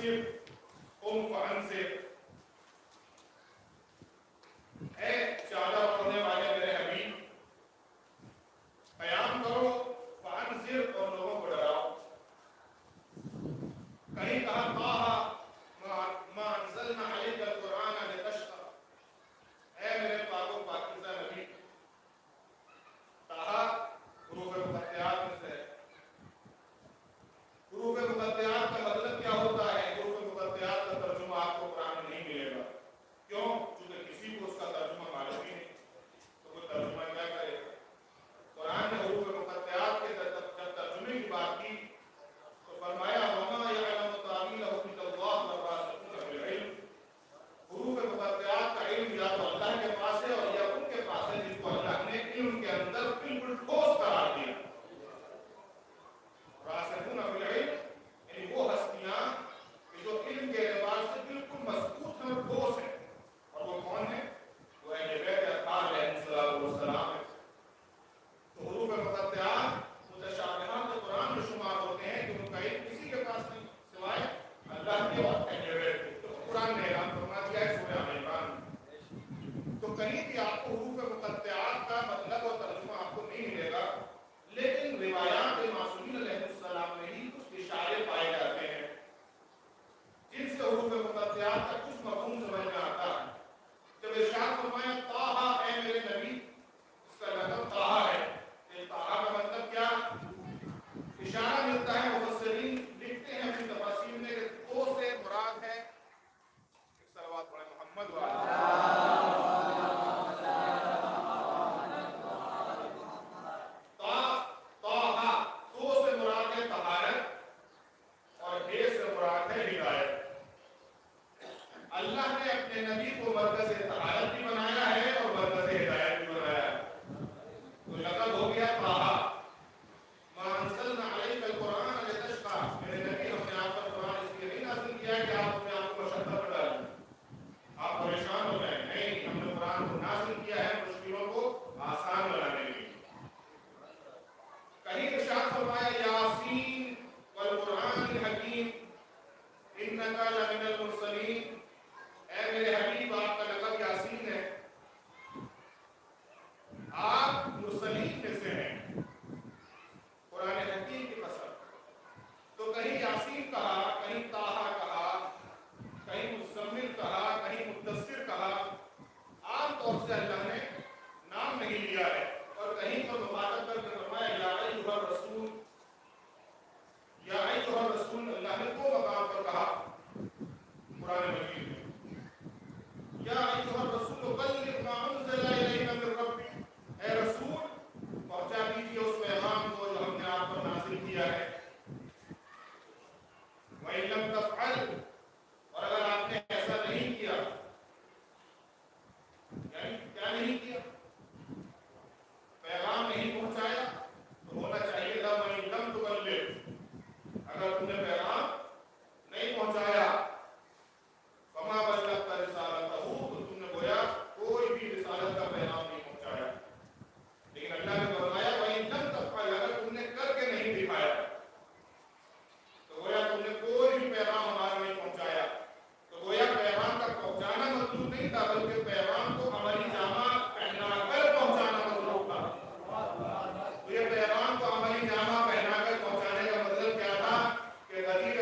فَأَنذِرْ قُمْ فَأَنذِرْ، اے چادر اوڑھنے والے میرے حبیب قیام کرو، فَأَنذِرْ اور لوگوں کو ڈراؤ. کہیں کہا طٰہَ مَا أَنزَلْنَا عَلَيْكَ الْقُرْآنَ لِتَشْقَىٰ، اے میرے پاک و پاکیزہ نبی. طٰہَ حروف مقطعات میں سے ہے. حروف مقطعات کا مطلب کیا ہوتا ہے؟ حروف مقطعات کا ترجمہ آپ کو قرآن میں نہیں ملے گا. کیوں؟ چونکہ کسی کو اس کا ترجمہ معلوم ہی نہیں، تو وہ ترجمہ کیا کرے گا؟ قرآن نے حروف مقطعات کے جب ترجمے کی بات کی تو فرمایا وَمَا يَعْلَمُ تَأْوِيلَهُ إِلَّا اللَّهُ وَالرَّاسِخُونَ فِي الْعِلْمِ. حروف مقطعات کا علم یا تو اللہ کے پاس ہے اور یا ان کے پاس ہے جس کو اللہ نے علم کے اندر بالکل ٹھوس قرار دیا. راسخون فی العلم یعنی وہ ہستیاں کہ جو علم کے اعتبار سے بالکل مضبوط ہیں اور ٹھوس ہیں. اور وہ کون ہیں؟ وہ اہل بیت اطہار علیہ السلام ہیں. تو حروف مقطعات متشابہات قرآن میں شمار ہوتے ہیں کہ ان کا علم کسی کے پاس نہیں سوائے اللہ کے اور اہل بیت کے. تو قرآن نے اعلان فرما دیا ہے سورہ آل عمران میں. تو کہیں بھی آپ کو حروف مقطعات کا مطلب اور ترجمہ آپ کو نہیں ملے گا، لیکن روایات معصومین علیہ السلام میں ہی کچھ اشارے پائے جاتے ہیں جن سے حروف مقطعات کا کچھ مفہوم سمجھ میں آتا ہے. جب ارشاد فرمایا طٰہَ اے میرے نبی، اس کا لقب طٰہَ ہے. طٰہَ کا مطلب کیا؟ اشارہ ملتا ہے. مفسرین لکھتے ہیں اپنی تفاسیر میں کہ تو سے مراد ہے، ایک صلوات پڑھیں محمد اللہ نے اپنے نبی کو مرکز طہارت بھی بنایا ہے اور مرکز ہدایت بھی بنایا ہے. تو لقب ہو گیا طٰہَ. مَا أَنزَلْنَا عَلَيْكَ الْقُرْآنَ لِتَشْقَىٰ، میرے نبی ہم نے آپ پر قرآن اس لیے نہیں نازل کیا کہ آپ اپنے آپ کو مشقت میں ڈالیں، آپ پریشان ہو جائیں. نہیں، ہم نے قرآن کو نازل کیا ہے مشکلوں کو آسان بنانے کے لیے. کہیں ارشاد فرمایا یاسین والقرآن الحکیم انک لمن المرسلین، اے میرے حبیب آپ کا لقب یاسین ہے، آپ مرسلین میں سے ہیں، قرآن حکیم کی قسم. تو کہیں یاسین کہا، کہیں طٰہَ کہا، کہیں مزمل کہا، کہیں مدثر کہا. عام طور سے اللہ نے نام نہیں لیا ہے. اور کہیں پر مخاطب کر کے فرمایا یا ایھا الرسول، یا ایھا الرسول. اللہ نے دو مقام پر کہا قرآن مجید میں، یا ایھا الرسول بلغ ما انزل الیک من ربک، اے رسول پہنچا دیجیے اس پیغام کو جو ہم نے آپ پر نازل کیا ہے. وَإِن لَّمْ تَفْعَلْ، اور اگر آپ نے ایسا نہیں کیا، یعنی کیا نہیں کیا؟ پیغام نہیں پہنچایا تو ہونا چاہیے تھا وَإِن لَّمْ تُبَلِّغْ، اگر تم نے پیغام نہیں پہنچایا فَمَا بَلَّغْتَ رِسَالَتَهُ، تو تم نے گویا کوئی بھی رسالت کا پیغام نہیں پہنچایا. لیکن اللہ نے فرمایا وَإِن لَّمْ تَفْعَلْ، اگر تم نے کر کے نہیں دکھایا تو گویا تم نے کوئی بھی پیغام ہمارا نہیں پہنچایا. تو گویا پیغام تک پہنچانا مطلوب نہیں تھا، بلکہ پیغام کو عملی جامہ پہنا کر پہنچانا مطلوب تھا. تو یہ پیغام کو عملی جامہ پہنا کر پہنچانے کا مطلب کیا تھا کہ غریب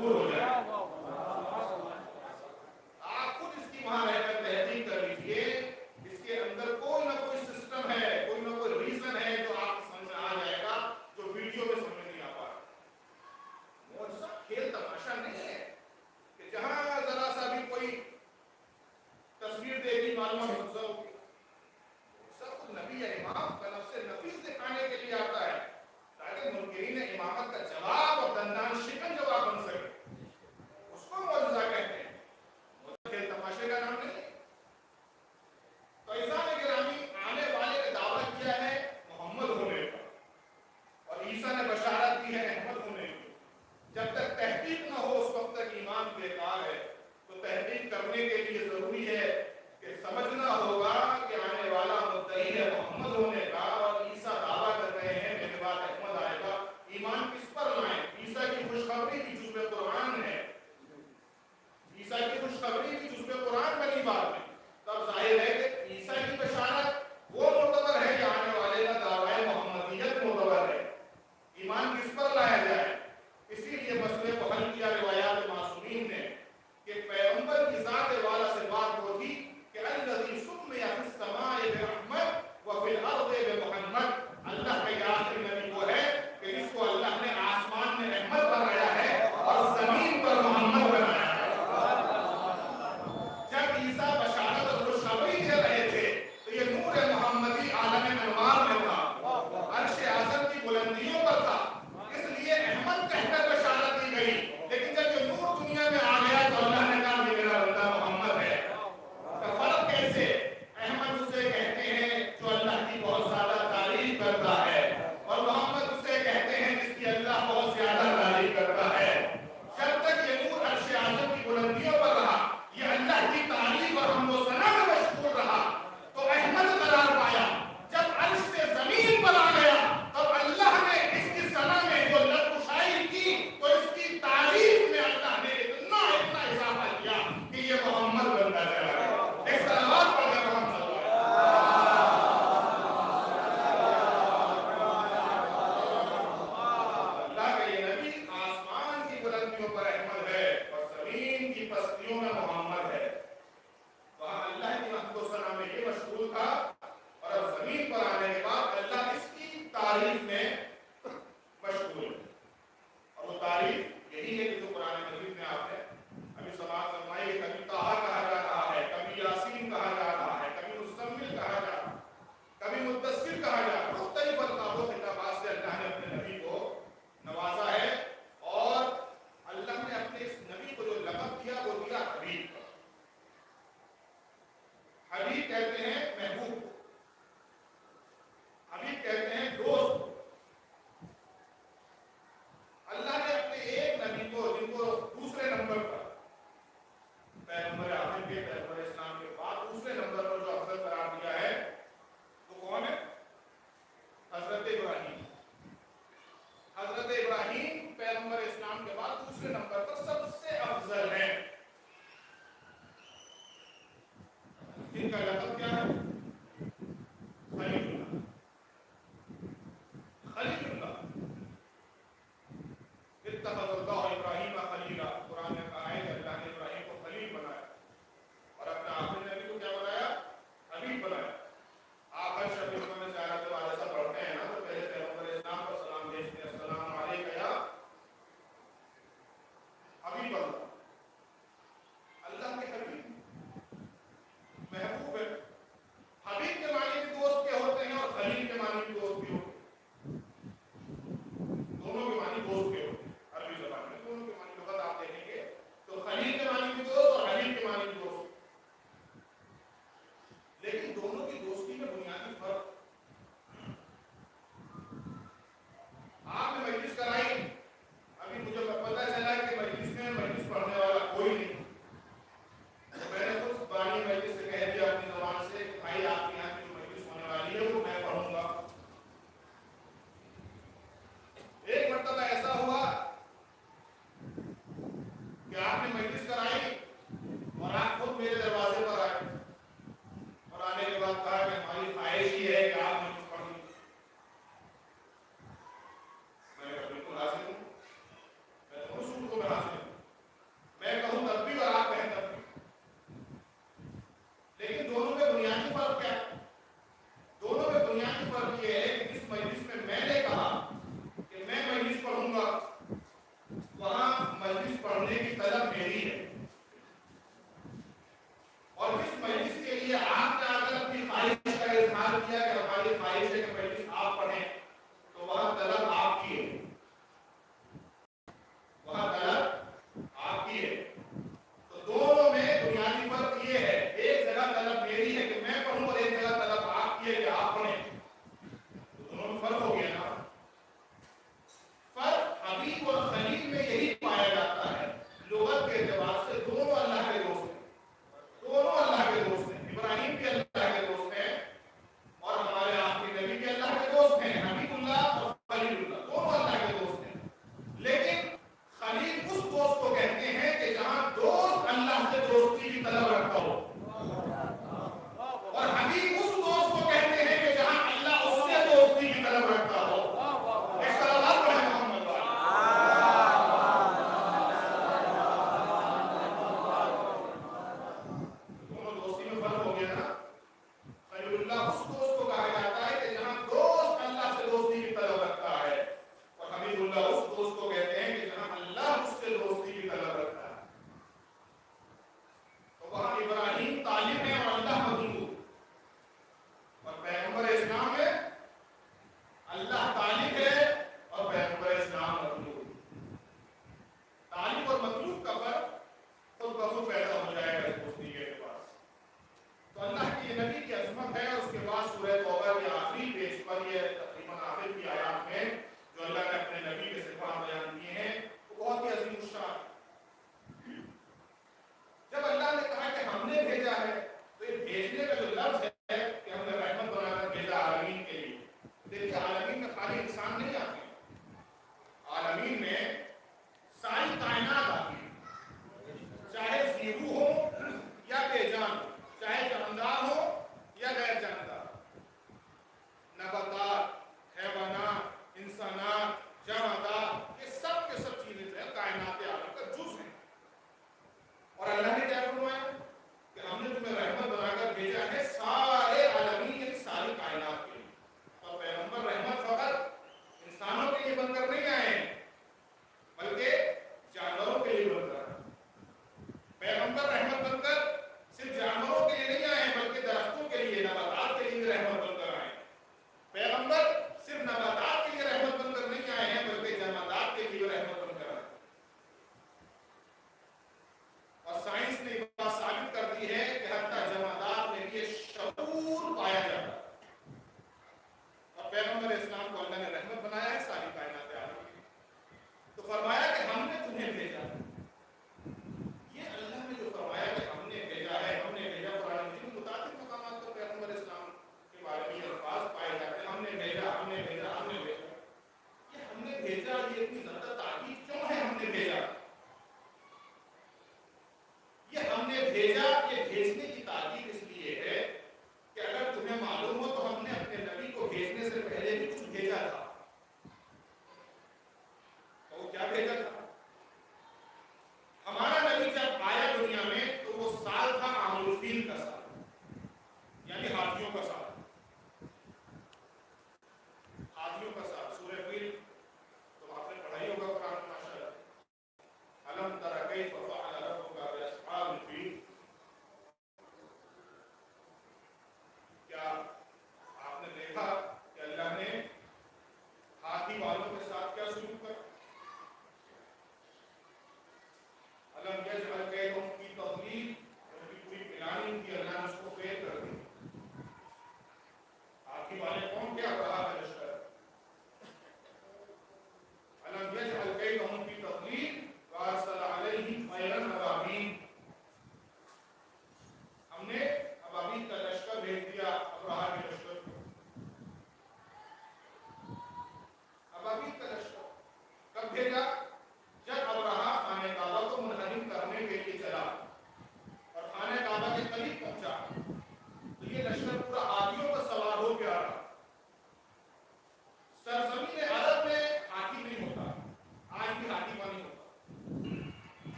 مجبور ہو جائیں. آپ خود اس کی وہاں رہ کر تحقیق کر لیجیے. اس کے اندر کوئی نہ کوئی سسٹم ہے, کوئی نہ کوئی ریزن ہے جو آپ کی سمجھ میں آ جائے گا, جو ویڈیو میں سمجھ نہیں آ پا رہا. معجزہ کھیل تماشا نہیں ہے کہ جہاں ذرا سا بھی کوئی تصویر دیکھی معلومات معجزہ ہو گئی. سب نبی یا امام کا نفس نفیس دکھانے کے لیے آتا ہے تاکہ منکرین امامت کا جواب اور دندان شکن جواب بن سکے. اس کو معجزہ کہتے ہیں, کھیل تماشے کا نام نہیں. تو عزیزان گرامی, آنے والے نے دعویٰ کیا ہے محمد ہونے کا, اور عیسیٰ نے بشارت دی ہے احمد ہونے کی. جب تک تحقیق نہ ہو اس وقت تک ایمان بیکار ہے. تو تحقیق کرنے کے لیے ضروری ہے کہ سمجھنا ہوگا کہ آنے والا مدعی ہے محمد ہونے کا, اور عیسیٰ دعویٰ کر رہے ہیں میرے بعد احمد آئے گا. ایمان کس پر لائیں؟ عیسیٰ کی خوشخبری بھی جزو قرآن ہے, عیسیٰ کی خوشخبری بھی جزو قرآن بنی بات ہے. تب ظاہر ہے کہ عیسیٰ کی بشارت وہ معتبر ہے یا آنے والے کا دعویٰ محمدیت معتبر ہے. ایمان کس پر لایا جائے؟ اسی لیے مسئلے کو حل کیا روایات معصومین نے کہ پیغمبر کی ذات والا سے بات ہو تھی کہ الذی سمی فی السماء برحمت وفی الارض بمحمد. اللہ کا آخری نبی وہ ہے کہ جس کو اللہ نے آسمان میں احمد بنایا ہے اور زمین پر محمد بنایا ہے. جب عیسیٰ بشارت اور خوشخبری دے رہے تھے تو یہ نور محمدی عالم انوار میں تھا, عرش اعظم کی بلندیوں پر تھا, اس لیے احمد کہہ کر بشارت دی گئی. لیکن جب یہ نور دنیا میں آ گیا تو اللہ نے کہا کہ میرا بندہ محمد ہے. تو فرق کیسے؟ احمد اسے کہتے ہیں جو اللہ کی بہت زیادہ تعریف کرتا ہے, اور محمد اسے کہتے ہیں جس کی اللہ بہت زیادہ تعریف کرتا ہے. جب تک یہ نور عرش اعظم کی بلندیوں پر رہا, یہ اللہ کی تعریف اور حمد و ثنا میں مشغول رہا, تو احمد قرار پایا. جب عرش سے زمین پر آ گیا تب اللہ نے اس کی ثنا میں جو لطفشائی کی تو اس کی تعریف میں اللہ نے اتنا اضافہ کیا کہ یہ محمد بنتا چلا گیا. ایک صلوات پڑھ کر ہم صلی اللہ کا یہ نبی آسمان کی بلندیوں پر احمد ہے اور زمین کی پستیوں میں محمد ہے. وہاں اللہ کی حمد و ثنا میں یہ مشغول تھا, اور اب زمین پر آنے کے بعد اللہ اس کی تعریف میں مشغول ہے. اور وہ تعریف یہی ہے کہ جو قرآن مجید میں آپ نے ابھی سماعت فرمائی کہ کبھی طٰہٰ کہا جا رہا ہے, کبھی یاسین کہا جا رہا ہے, کبھی مزمل کہا جا رہا ہے, کبھی مدثر کہا جا رہا ہے. مختلف القاب و خطابات سے اللہ نے اپنے نبی کو نوازا ہے, اور اللہ نے اپنے اس نبی کو جو لقب دیا وہ دیا حبیب. حبیب کہتے ہیں محبوب, حبیب کہتے ہیں دوست. اللہ نے اپنے ایک نبی کو جن کو دوسرے نمبر پر پیغمبر اعظم کے پیغمبر اسلام کے بعد دوسرے نمبر پر جو افضل قرار دیا ہے وہ کون ہے؟ حضرت ابراہیم. حضرت ابراہیم پیغمبر اسلام کے بعد دوسرے نمبر پر سب سے افضل ہیں. جن کا لقب کیا ہے؟ خلیل اللہ. خلیل اللہ. اتخذ اللہ ابراہیم خلیلا. قرآن میں کہا ہے کہ اللہ نے ابراہیم کو خلیل بنایا, اور اپنے آخری نبی کو کیا بنایا؟ حبیب بنایا. آپ ہر شب میں زیارت والے سب پڑھتے ہیں نا, تو پہلے پیغمبر اسلام پر سلام بھیجتے ہیں, السلام علیکم یا حبیب اللہ. اللہ کے حبیب محبوب ہے. حبیب کے معنی بھی دوست کے ہوتے ہیں اور خلیل کے معنی بھی دوست کے ہوتے ہیں. دونوں کے معنی دوست کے ہوتے ہیں. عربی زبان میں دونوں کے معنی لغت آپ دیکھیں گے تو خلیل کے معنی بھی دوست اور حبیب کے معنی بھی دوست. لیکن دونوں کی دوستی میں بنیادی فرق. آپ نے مجلس کرائی, ابھی مجھے پتہ چلا کہ مجلس پڑھنے والا کوئی نہیں, تو میں نے خود بانی مجلس سے کہہ دیا اپنی زبان سے کہ بھائی آپ کے یہاں کی جو مجلس ہونے والی ہے وہ میں پڑھوں گا. ایک مرتبہ ایسا ہوا کہ آپ نے مجلس کرائی اور آپ خود میرے دروازے پر آئے, اور آنے کے بعد کہا کہ ہماری خواہش یہ ہے کہ آپ مجلس پڑھ لیں. میں نے کہا بالکل حاضر ہوں, میں تو اصول کو میں حاضر ہوں. ہونے کی طلب میری ہے. اور جس مجلس کے لیے آپ نے اگر اپنی خواہش کا اظہار کیا کہ ہماری خواہش ہے کہ مجلس آپ پڑھیں، تو وہاں طلب آپ کی ہے، وہاں طلب آپ کی ہے. تو دونوں میں بنیادی فرق یہ ہے، ایک جگہ طلب میری ہے کہ میں پڑھوں اور ایک جگہ طلب آپ کی ہے کہ آپ پڑھیں. تو دونوں میں فرق ہو گیا نا. فرق حبیب اور خلیل میں یہی پایا جاتا ہے. لغت کے اعتبار سے دونوں اللہ کے دوست ہیں، دونوں اللہ کے دوست ہیں. ابراہیم بھی اللہ کے دوست ہیں اور ہمارے آخری نبی بھی اللہ کے دوست ہیں. حبیب اللہ اور خلیل اللہ دونوں اللہ کے دوست ہیں. لیکن خلیل اس دوست کو کہتے ہیں کہ جہاں دوست اللہ سے دوستی کی طلب رکھتا ہو، اور حبیب اس دوست کو کہتے ہیں کہ جہاں اللہ اس سے دوستی کی طلب رکھتا ہو. ایک صلوات پڑھیں محمد والے. دونوں دوستی میں فرق ہو گیا نا. خلیل اللہ اس دوست کو کہا جاتا ہے کہ جہاں دوست اللہ سے دوستی کی طلب رکھتا ہے، اور حبیب اللہ اس دوست کو کہتے ہیں کہ جہاں اللہ اس سے دوستی کی طلب رکھتا ہے. تو وہاں ابراہیم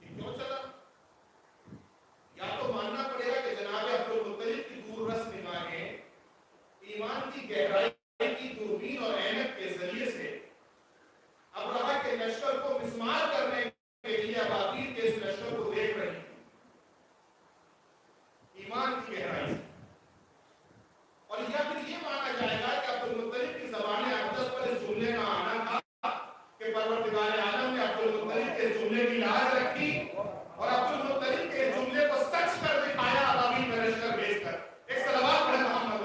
یہ کیوں چلا؟ یا تو ماننا پڑے گا کہ جناب عبدالمطلب کی دور رس نگاہیں ایمان کی گہرائی کی دوربین اور عینک کے ذریعے سے ابرہہ کے لشکر کو مسمار کرنے کے لیے ابابیل کے اس لشکر کو دیکھ رہی ہیں ایمان کی گہرائی سے، اور یا پھر یہ مانا جائے گا کہ عبدالمطلب کی زبان اقدس پر اس جملے کا آنا تھا کہ پروردگار عالم نے عبدالمطلب کے جملے کی لاز رکھی اور عبدالمطلب کے جملے کو سچ کر دکھایا ابابیل کا لشکر بھیج کر۔ ایک صلوات پڑھیں محمد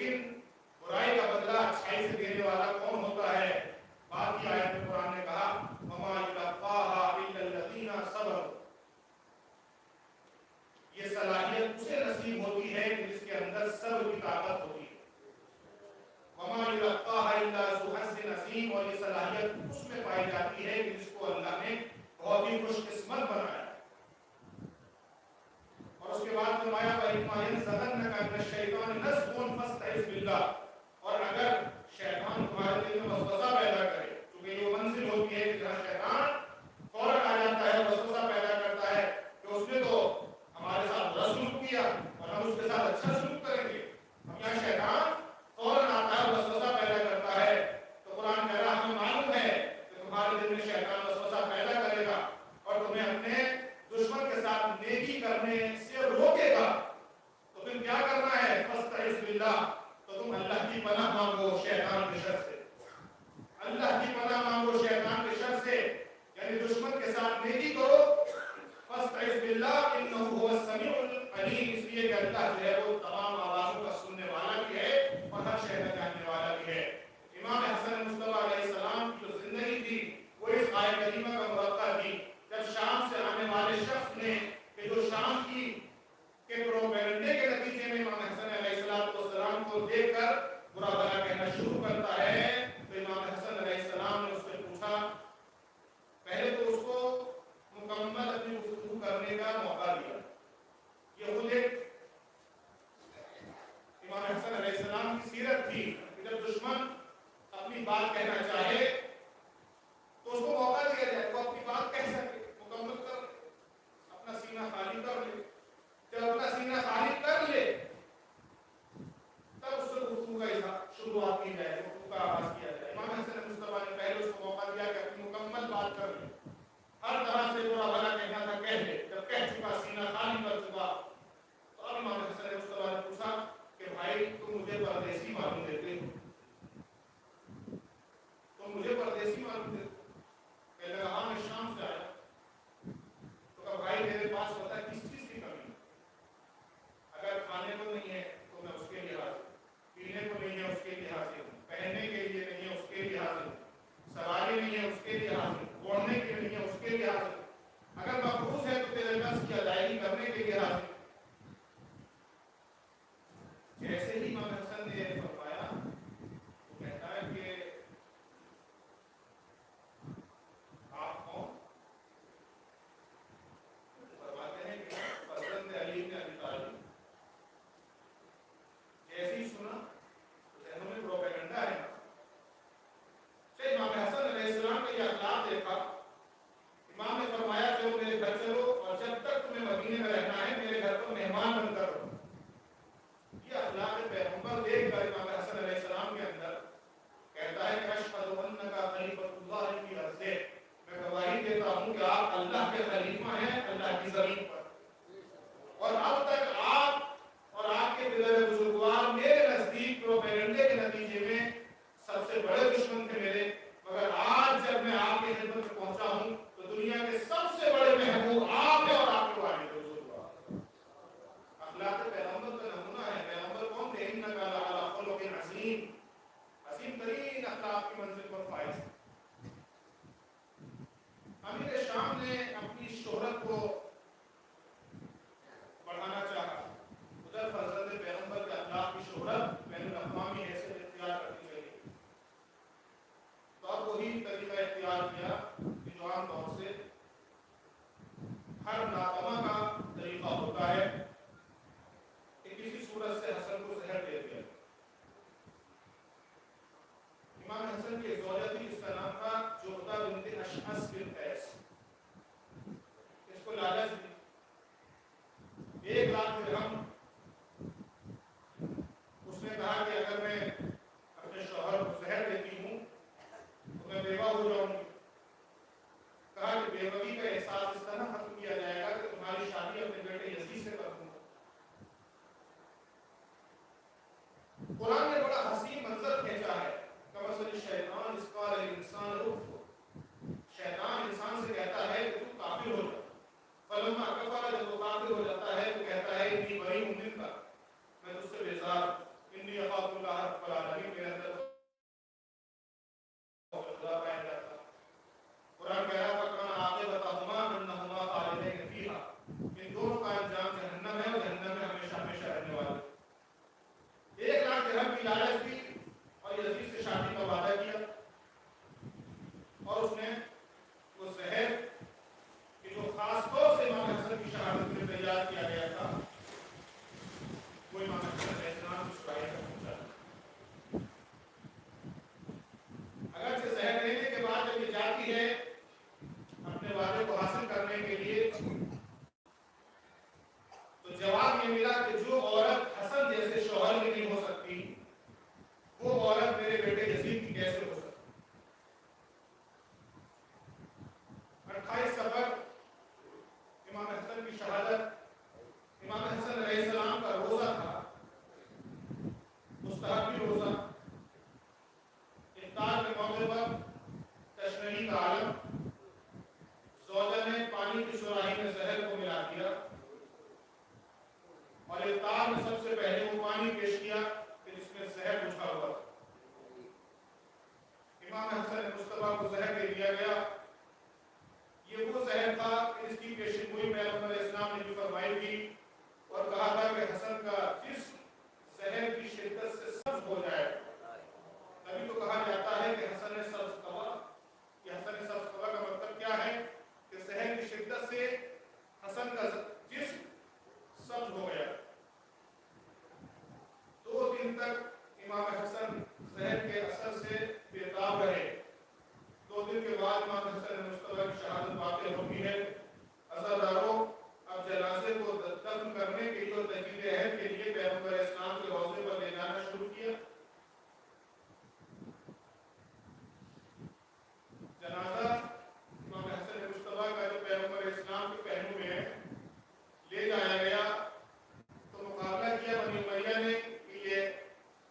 لیکن برائی کا بدلہ اچھائی سے دینے والا کون ہوتا ہے؟ بعد کی آیت میں قرآن نے کہا وَمَا يُلَقَّاهَا إِلَّا الَّذِينَ صَبَرُوا، یہ صلاحیت اسے نصیب ہوتی ہے کہ جس کے اندر صبر کی طاقت ہوتی ہے۔ وَمَا يُلَقَّاهَا إِلَّا ذُو حَظٍّ عَظِيمٍ، اور یہ صلاحیت اس میں پائی جاتی ہے کہ جس کو اللہ نے بہت ہی خوش قسمت بنایا۔ اور اس کے بعد فرمایا وَإِمَّا يَنزَغَنَّكَ مِنَ الشَّيْطَانِ نَزْغٌ فَاسْتَعِذْ بِاللَّهِ، اور اگر شیطان تمہارے دل میں وسوسہ پیدا کرے، کیونکہ یہ منزل ہوتی ہے کہ جہاں شیطان فوراً آ جاتا ہے، وسوسہ پیدا کرتا ہے کہ اس نے تو ہمارے ساتھ برا سلوک کیا اور ہم اس کے ساتھ اچھا سلوک کریں گے۔ اب یہاں شیطان فوراً آتا ہے، وسوسہ پیدا کرتا ہے، تو قرآن کہہ رہا ہمیں معلوم ہے کہ تمہارے دل میں شیطان وسوسہ پیدا کرے گا اور تمہیں اپنے دشمن کے ساتھ نیکی کرنے سے روکے گا، تو پھر کیا کرنا ہے؟ فَاسْتَعِذْ بِاللَّهِ، تو تم اللہ کی پناہ مانگو شیطان کے شر سے، اللہ کی پناہ مانگو شیطان کے شر سے، یعنی دشمن کے ساتھ نیکی کرو۔ فَاسْتَعِذْ بِاللَّهِ إِنَّهُ هُوَ السَّمِيعُ الْعَلِيمُ، اس لیے کہ اللہ جو ہے وہ تمام آوازوں کا سننے والا بھی ہے اور ہر شے کا جاننے والا بھی ہے۔ امام حسن مصطفیٰ علیہ السلام کی جو زندگی تھی وہ اس آیت کریمہ کا مرقع تھی۔ جب شام سے آنے والے شخص نے کہ جو شام کی کے پروپیگنڈے کے نتیجے میں امام حسن علیہ السلام کو دیکھ کر برا بھلا کہنا شروع کرتا ہے، تو امام حسن علیہ السلام نے اس سے پوچھا، پہلے تو اس کو مکمل اپنی گفتگو کرنے کا موقع دیا۔ یہ خود ایک امام حسن علیہ السلام کی سیرت تھی کہ جب دشمن اپنی بات کہنا چاہے تو اس کو موقع دیا جائے، وہ اپنی بات کہہ سکے، مکمل کر لے، اپنا سینہ خالی کر لے۔ جب اپنا سینہ خالی کر لے تب اس سے گفتگو کا شروعات کی جائے، گفتگو کا آغاز کیا جائے۔ امام حسن مصطفیٰ نے پہلے اس کو موقع دیا کہ اپنی مکمل بات کر لے، ہر طرح سے برا بھلا کہنا تھا کہہ لے۔ جب کہہ چکا، سینہ خالی کر چکا، تو اب امام حسن مصطفیٰ نے پوچھا کہ بھائی تم مجھے پردیسی معلوم دیتے ہو، تم مجھے پردیسی معلوم دیتے ہو؟ کہنے لگا ہاں میں شام سے آیا۔ تو کہا بھائی میرے پاس پتہ ہے کس چیز کی کمی ہے، اگر کھانے کو نہیں ہے تو میں اس کے لیے حاضر ہوں، پینے کو نہیں ہے اس کے لیے حاضر ہوں، پہننے کے لیے نہیں ہے اس کے لیے حاضر ہوں، سواری نہیں ہے اس کے لیے حاضر ہوں، اوڑھنے کے لیے نہیں ہے اس کے لیے حاضر ہوں، اگر مقروض ہے تو تیرے قرض کی ادائیگی کرنے کے لیے حاضر ہوں۔ جیسے ہی امام حسن نے فرمایا، وہ کہتا ہے کہ آپ کون؟ فرماتے ہیں کہ فرزند علی بن ابی طالب۔ جیسے ہی سنا تو ذہنوں میں پروپیگنڈا ہے نا، سے امام حسن علیہ السلام کا یہ اخلاق دیکھا، امام نے فرمایا چلو میرے گھر چلو اور جب تک تمہیں مدینے میں رہنا ہے میرے گھر پر مہمان بن کر رہو۔ یہ اخلاق پیغمبر دیکھ کر امام حسن علیہ السلام کے اندر کہتا ہے کہ اشہد انک خلیفۃ اللہ فی ارضہ، میں گواہی دیتا ہوں کہ آپ اللہ کے خلیفہ ہیں اللہ کی زمین پر، اور اب تک آپ اور آپ کے پدر بزرگوار میرے نزدیک پروپیگنڈے کے نتیجے میں سب سے بڑے دشمن تھے میرے، مگر آج جب میں آپ کی خدمت میں پہنچا ہوں تو دنیا کے سب سے بڑے محبوب آپ ہیں اور آپ کے والد بزرگوار۔ اخلاق پیغمبر کا نمونہ ہے۔ پیغمبر کون تھے؟ انک لعلی خلق عظیم، عظیم ترین اخلاق کی منزل پر فائز ہے۔ امیر شام نے اپنی شہرت کو بڑھانا چاہا، ادھر فرزند پیغمبر کے اخلاق کی شہرت بین الاقوامی حیثیت اختیار کرنی چاہیے، تو اب وہی طریقہ اختیار کیا کہ جو عام طور سے ہر ناکامہ کا طریقہ ہوتا ہے کہ کسی صورت سے حسن کو زہر دے دیا۔ امام حسن کی زوجہ تھی جس کا نام تھا جعدہ بنت اشعث بن قیس، اس کو لالچ دی 1,00,000 درہم، اس نے کہا کہ اگر میں اپنے شوہر کو زہر دیتی ہوں تو میں بیوہ ہو جاؤں گی۔ کہا کہ بیوگی کا احساس اس طرح ختم کیا جائے گا کہ تمہاری شادی اپنے بیٹے یزید سے کر دوں گا۔ اللہ رب العالمین کے اندر خدا پایا جاتا. قرآن کہہ رہا فَكَانَ عَاقِبَتُهُمَا أَنَّهُمَا خَالِدِينَ فِيهَا. ان دونوں کا انجام جہنم ہے اور جہنم میں ہمیشہ ہمیشہ رہنے والے. 1 لاکھ درہم کی لالچ دی اور یزید سے شادی کا وعدہ کیا اور اس نے وہ زہر کہ جو خاص طور سے امام حسن کی شہادت میں تیار کیا گیا تھا وہ امام حسن علیہ السلام کی شفاعت تک پہنچا. اگرچہ زہر لینے کے بعد جب یہ جاتی ہے اپنے وعدے کو حاصل کرنے کے لیے تو جواب یہ ملا کہ جو عورت حسن جیسے شوہر کی نہیں ہو سکتی وہ عورت میرے بیٹے یزید کی کیسے ہو سکتی. 28 صفر امام حسن کی شہادت. امام حسن علیہ السلام کا روزہ تھا مستحبی روزہ. افطار کے موقع پر تشنعی کا عالم. زوجہ نے پانی کی سراہی میں زہر کو ملا دیا اور افطار میں سب سے پہلے وہ پانی پیش کیا کہ جس میں زہر بجھا ہوا تھا. امام حسن مصطفیٰ کو زہر دے دیا گیا. یہ وہ زہر تھا کہ اس کی پیشن گوئی پیغمبر اسلام نے بھی فرمائی تھی اور کہا تھا کہ حسن کا جسم زہر کی شدت سے سبز ہو جائے. تبھی تو کہا جاتا ہے کہ حسن سبز قبا. یہ حسن سبز قبا کا مطلب کیا ہے کہ زہر کی شدت سے حسن کا جسم سبز ہو گیا. 2 دن تک امام حسن زہر کے اثر سے بےتاب رہے. 2 دن کے بعد امام حسن مصطفیٰ کی شہادت واقع ہوتی ہے. عزاداروں اب جنازے کو دفن کرنے کے لیے اور تجدید عہد کے لیے پیغمبر اسلام کے روضے پر لے جانا شروع کیا. جنازہ امام حسن مصطفیٰ کا جو پیغمبر اسلام کے پہلو میں ہے لے جایا گیا تو مقابلہ کیا بنی امیہ نے کہ یہ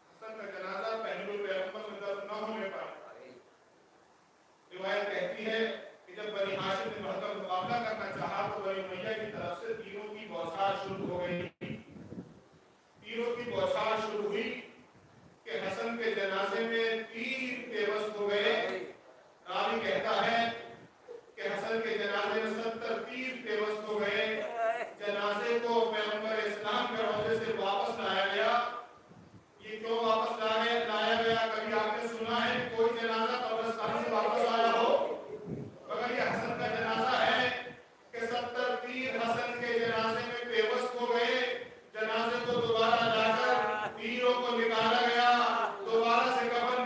حسن کا جنازہ پہلو پیغمبر میں دفن نہ ہونے پائے. روایت کہتی ہے کہ جب بنی ہاشم نے بڑھ کر مقابلہ کرنا چاہا تو بنی امیہ کی طرف سے تیروں کی بوچھار شروع ہو گئی. تیروں کی بوچھار شروع ہوئی کہ حسن کے جنازے میں تیر پیوست ہو گئے. راوی کہتا ہے کہ حسن کے جنازے میں 70 تیر پیوست ہو گئے. جنازے کو پیغمبر اسلام کے روضے سے واپس لایا گیا. یہ کیوں واپس لایا گیا؟ کبھی آپ نے سنا ہے کوئی جنازہ قبرستان سے واپس آیا ہو؟ مگر یہ حسن کا جنازہ ہے کہ 70 تیر حسن کے جنازے میں پیوست ہو گئے. جنازے کو دوبارہ لا کر تیروں کو نکالا گیا. دوبارہ سے کفن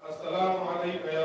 السلام عليك يا